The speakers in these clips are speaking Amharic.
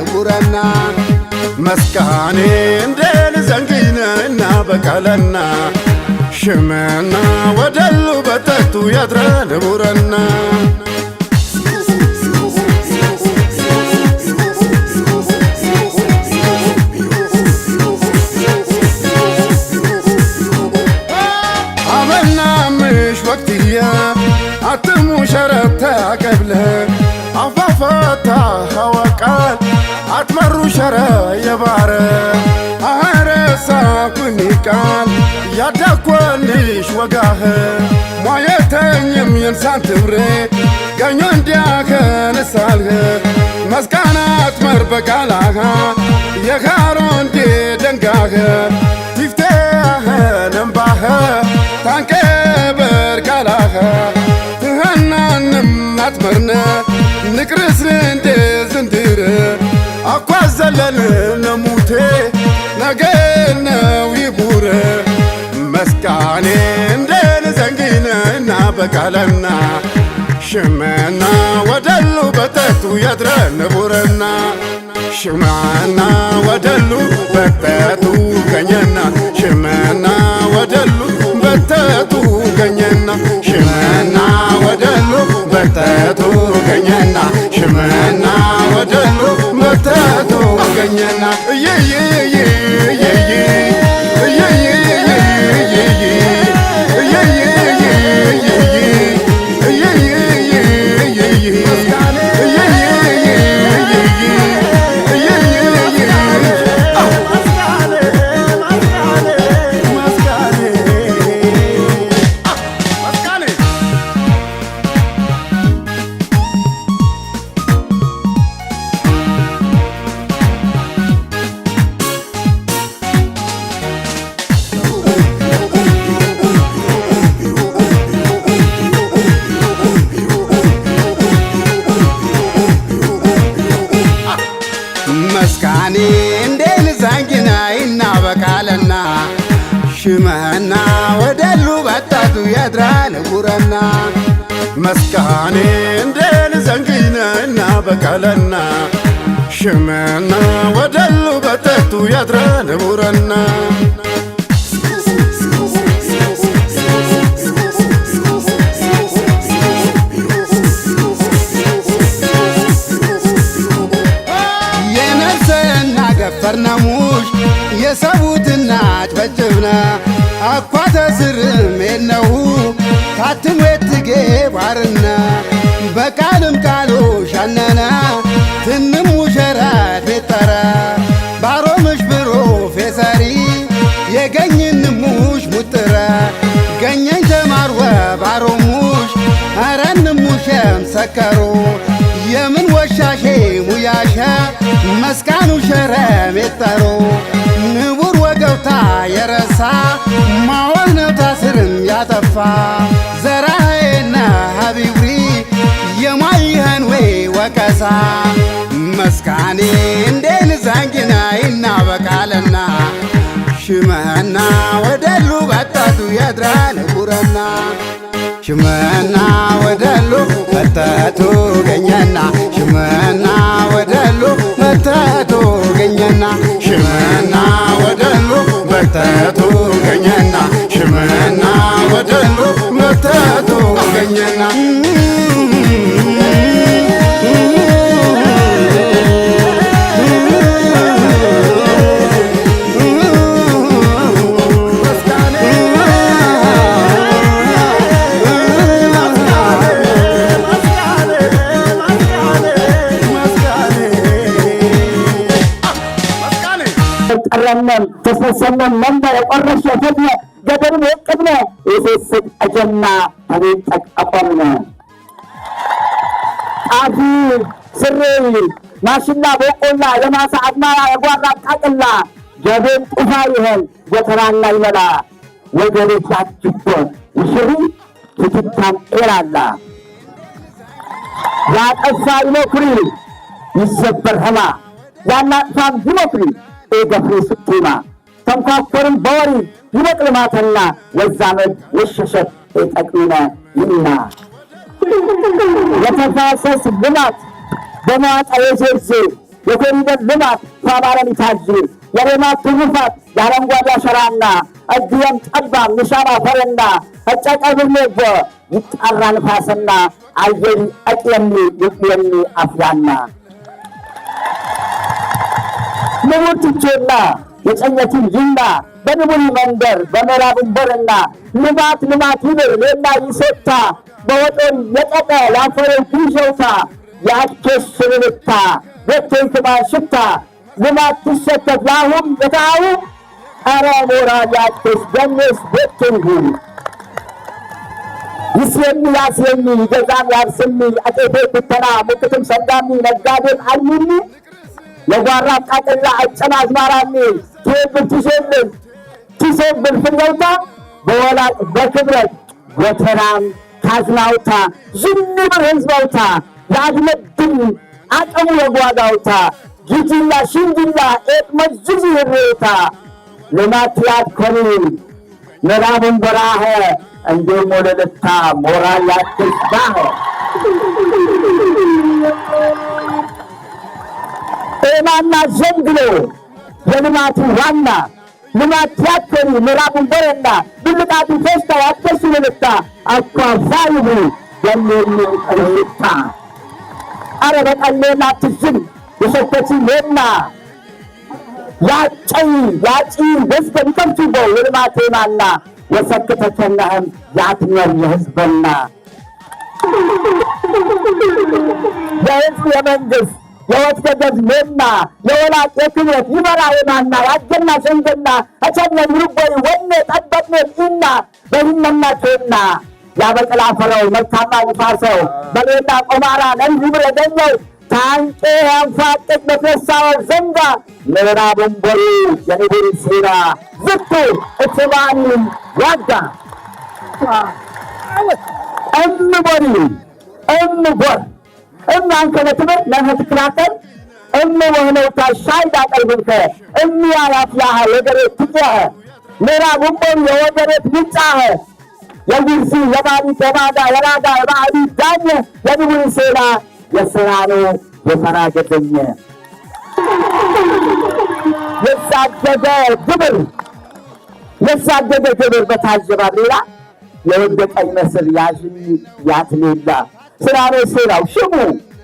ንቡረና መስካኔ እንደል ዘንግይነና በቀለና ሽመና ወደሉ በተቱ ያድረ ንቡረና أتمو شربتا قبله أفافتا هواقال أتمرو شرا يباره أهرسا كنيكال يدكوانيش وقاه ما يتنيم ينسان تبري قنيون دياخه نسالها مسكانات مربقالها يخارون دي دنقاها تفتاها نمباها تانكبر قالها نتمرنا نكرس لندي زندير أقوازلن نموتي نقلنا ويبورة مسكاني ندل زنقينا نابقالنا شمعنا ودلو بتتو يدرى نبورنا شمعنا ودلو بتتو قنينا شمعنا ودلو بتتو قنينا شمعنا ودلو بتتو قنينا شمعنا ودلو بتتو قنينا مسكاني اندين زنقنا إنا بقالنا شمعنا ودلو بتاتو يدرى نبورنا مسكاني اندين زنقنا إنا بقالنا شمعنا ودلو بتاتو يدرى نبورنا فرنموش يسابوتنا تبجبنا أقوات سرم إنه كاتم ويتقيب عرنا بكالم كالو شاننا تنمو شرات بيطرا بارو مش برو في ساري يقنين نموش مترا قنين جماروا بارو موش هران نموشم سكرو يمن وشاشي وياشا مسكانو شرم يطرو نبور وقوتا يرسا معوانو تاسرم يطفا زراهينا حبيبري يمايهن وي وكسا مسكاني اندين زنقنا إنا بقالنا شمعنا ودلو بتاتو يدرى نبورنا شمعنا ودلو بتاتو قنينا شمعنا ودلو بتاتو قنينا شمعنا ودلو بتاتو قنينا شمعنا ودلو بتاتو قنينا تقرنن تسسنن من يقرش فتنة قدر وقبنا يسسد أجنة طريقك أقرنا عفير سري ماشينا بوقنا لما سعدنا يقوارنا تقلنا جبين أفايهن وترانا يملا وجريشات جبون وشري تتتام إيرانا لا أفاي مكري يسبر هما لا نأفام همكري إيجافري سكيما تنقاكرن بوري يبقى ماتنا والزامد والششت إتأكينا يمنا يتفاسس بمات بمات أيزيزي የኮሪደር ልማት ፋባረን ይታጅ የሌማት ትሩፋት የአረንጓዴ አሸራና እጅየም ጠባም ንሻማ ፈረና እጨቀብኔጎ ይጣራ ንፋስና አየሪ አቅየሚ ይቅየሚ አፍያና ንቡትቼና የጨኘትን ይና በንቡሪ መንደር በምዕራብን ቦረና ልማት ይብር ሌላ ይሶታ በወጦን የቀጠ ያፈረው ኩሸውታ የአኬሽ ስልልታ ቤቴን ክማን ሽታ ልማት ትሸተት ያሁም የታው አረ ሞራ ያኬሽ ገኔስ ቤቴንሁ ይስየሚ ያስየሚ ይገዛም ያብስሚ አጤቴ ኩተና ሙክትም ሰንዳሚ ነጋዴም አልሚኒ የጓራ ቃቅላ አጨና አዝማራሚ ትብል ትሸልም ትሰብል ፍለውታ በወላቅ በክብረት ወተራም ካዝናውታ ዝንብር ህዝባውታ ያድመድም አቅሙ የጓጋውታ ጊጂላ ሽንጅላ ኤጥመዝዝ ህሬታ ልማት ያድኮኒ ምዕራብን በራኸ እንዴም ወለልታ ሞራል ያትስባኸ ኤማና ዘንግሎ የልማቱ ዋና ልማት ያኮኒ ምዕራብን ቦረና ብልቃቱ ፌስታ ያተሱ ልልታ አኳፋይሁ የሚሉ ቅርታ አረ በቀሌና ትዝም የሸተቺ ሌና ያጪ ወስደን ከምቱቦ የልማት ኤማና ወሰክተቸናህም ያትመር የህዝበና የህዝብ የመንግስት የወትገገዝ ሜና የወላቅ የክብረት ይመራ የማና ያጀና ሸንገና እቸነን ርቦይ ወኔ ጠበቅኔን ኢና በህመናቸውና ያበቅላ ፈረው መልካማ ንፋሰው በሌና ቆማራ ነንዝብር የገኘው ታንቄ ያንፋቅቅ በተሳወር ዘንጋ ምዕራብን ቦሩ የንቡሪ ሴራ ዝቱ እትባኒን ዋጋ እምቦሪ እምቦር አንከነትብር ለህትክላከል ወህነው ታሻይዳ ቀልብልከ ያላፍያህ የገሬት ትቅያህ ምዕራብን ቦሩ የወገሬት ምንጫህ የጉርሲ የባሊት የባዳ የራጋ የባዕዲ ዳኘ የንቡሪ ሴራ የስራኔ የፈራገተኘ የሳገደ ግብር በታጀባ ሌላ የወደቀ ይመስል ያዥኒ ያትሌላ ስራኔ ሴራው ሽሙ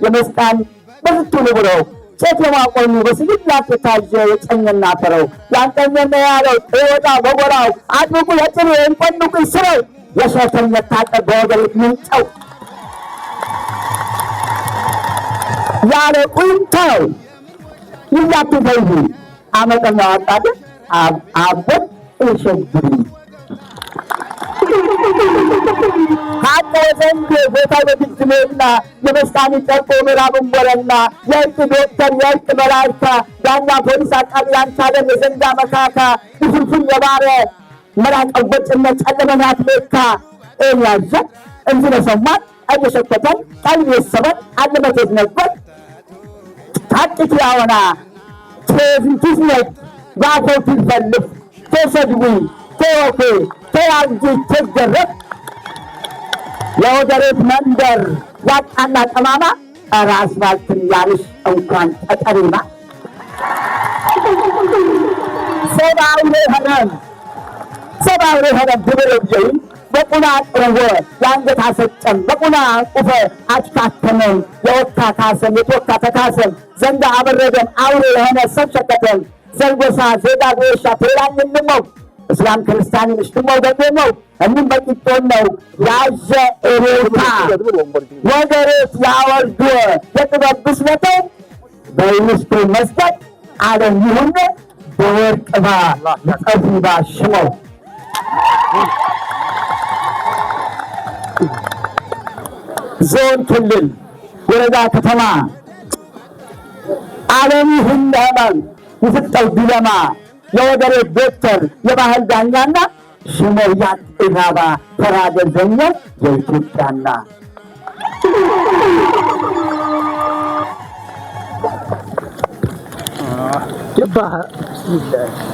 የመስቃን በዝቱ ንብረው ጨት የማቆኑ በስግላት የታጀ የጨኘና ፈረው ያንቀኘና ያለው ወጣ በጎራው አጥብቁ የጥሩ የንቆንቁ ስረው የሸተነት ታቀብ በወገሬት ምንጨው ያለ ቁንተው ይያትፈይሁ አመጠኛ ወጣት አቦት እሸግሪ ሀቆ ዘንድ ቦታው በድግሜና የመስቃኒ ጨርቆ ምዕራብን ቦረና የእርቅ ዶክተር የእርቅ መላእክታ ዳኛ ፖሊስ አቃቢ አንቻለም የዘንዳ መካካ ድፍልፍል የባረ መራቀቦጭነት ጨለመናት ሜካ ኤልያዘ እንዝነሰማት አየሸከተን ቀልብ የሰበን አለመቴት ነበር ታጥቂ ያወና ቴዝንቲስነት ባፈው ትፈልፍ ተሰድዊ ተወፌ ተያጅ ተገረፍ የወገሬት መንደር ያጣና ጠማማ ራስ ባልትን ያልሽ እንኳን ተጠሪማ ሰባውሬ ሆነም ድብርብየይ በቁና ቅርወ የአንገት አሰጨም በቁና ቁፈ አጭካተመም የወካ ካሰም የተወካ ተካሰም ዘንዳ አበረደም አውሬ የሆነ ሰብ ሸከተም ዘንጎሳ ዜዳ ጎሻ ቴላኝ እንመው እስላም ክርስቲያን ምሽትመው ደግመው እንም በቂጦን ነው ያዘ ኤሬታ ወገሬት ያወርዶ የጥበብ ብስለተው በዩኒስኮ መስጠት ዓለም ይሁን በወርቅባ ጠፊባ ሽመው ዞን ክልል ወረዳ ከተማ ዓለም ይሁን ለማን ይፍጠው ዲለማ የወገሬት ዶክተር የባህል ዳኛና ሽመያት ኢራባ ተራገዘኛ የኢትዮጵያና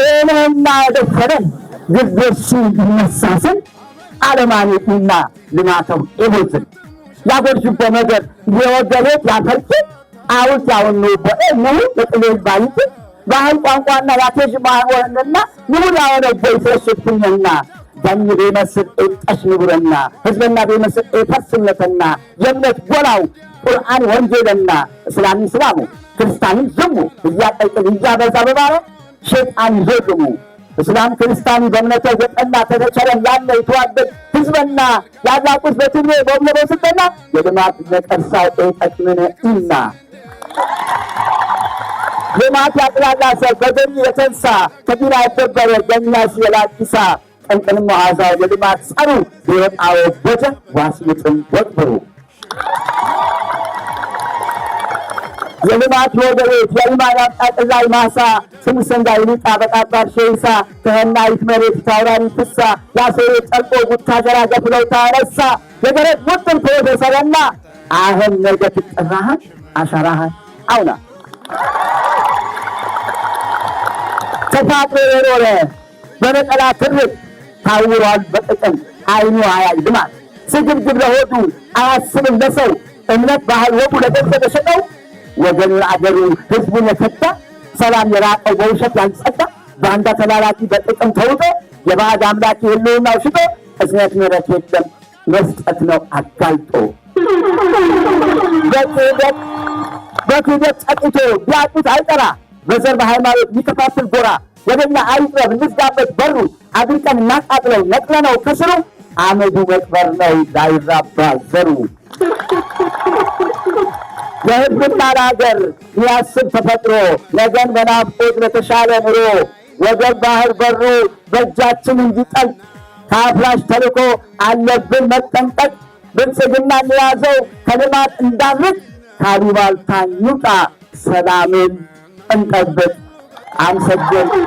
እኔና ደፈረን ግዝበሱ ይነሳስን ዓለማዊና ልማተው ኢቦትን ያጎርሽቦ ነገር የወገሬት ያፈርክ አውት ያውኑ በእነው ለቅሌል ባይት ባህል ቋንቋና ያቴጅ ማወንና ንቡላ ወደ ቦይፈሽኩኝና ዳኝ በመስል እጣሽ ንቡረና ህዝብና በመስል እፈስነትና የምነት ጎላው ቁርአን ወንጌልና እስላሙ ክርስቲያኑ ዝሙ እያጠይቅን እያበዛ በባረ ሸይጣን ይዘግሙ እስላም ክርስቲያኑ በእምነቱ የጠና ተተቸረን ያለ የተዋደድ ህዝብና ያዛቁት በትግሬ በእምነቱ ስጠና የልማት ነቀርሳው ጠቅምን እና ልማት ያጥላላ ሰው በደም የተንሳ ከዲና ያደበረ ገኛስ የላኪሳ ቀንቀን መዓዛው የልማት ጸሩ የወጣው በጀ ዋስልጥም ወጥሩ የልማት ወደሬት የልማት አጣጥላይ ማሳ ስምሰንዳ ይልጣ በጣባር ሸይሳ ከህናይት መሬት ታውራሪ ፍሳ ያሰሬ ጠልቆ ጉታጀራ ገፍለው ታረሳ የገረት ሙጥን ተወሰረና አሁን ነገ ትጠራህ አሻራህ አውና ተፋጥሮ የኖረ በነጠላ ትርክ ታውሯል በጥቅም አይኑ አያይ ልማት ስግብግብ ለሆዱ አያስብም ለሰው እምነት ባህል ወጉ ለገንዘብ የሸጠው ወገኑን አገሩ ህዝቡን የከዳ ሰላም የራቀው በውሸት ያንጸዳ በአንዳ ተላላኪ በጥቅም ተውጦ የባዕድ አምላኪ ህልውናው ሽጦ እዝነት ምሕረት የለም መስጠት ነው አጋልጦ በክህደት ጸጥቶ ቢያጡት አይጠራ በዘር በሃይማኖት የሚከፋፍል ጎራ ወደኛ አይቅረብ እንዝጋበት በሩ አድርቀን እናቃጥለው ነቅለነው ከስሩ አመዱ መቅበር ነው ላይራባ ዘሩ ለህዝብና ለሀገር የሚያስብ ተፈጥሮ ነገን በናፍቆት ለተሻለ ኑሮ ወገን ባህር በሩ በእጃችን እንዲጠልቅ ከአፍራሽ ተልኮ አለብን መጠንቀቅ ብልጽግና እንያዘው ከልማት እንዳንርቅ ካሉባልታ እንውጣ ሰላምን እንጠብቅ። አመሰግናለሁ።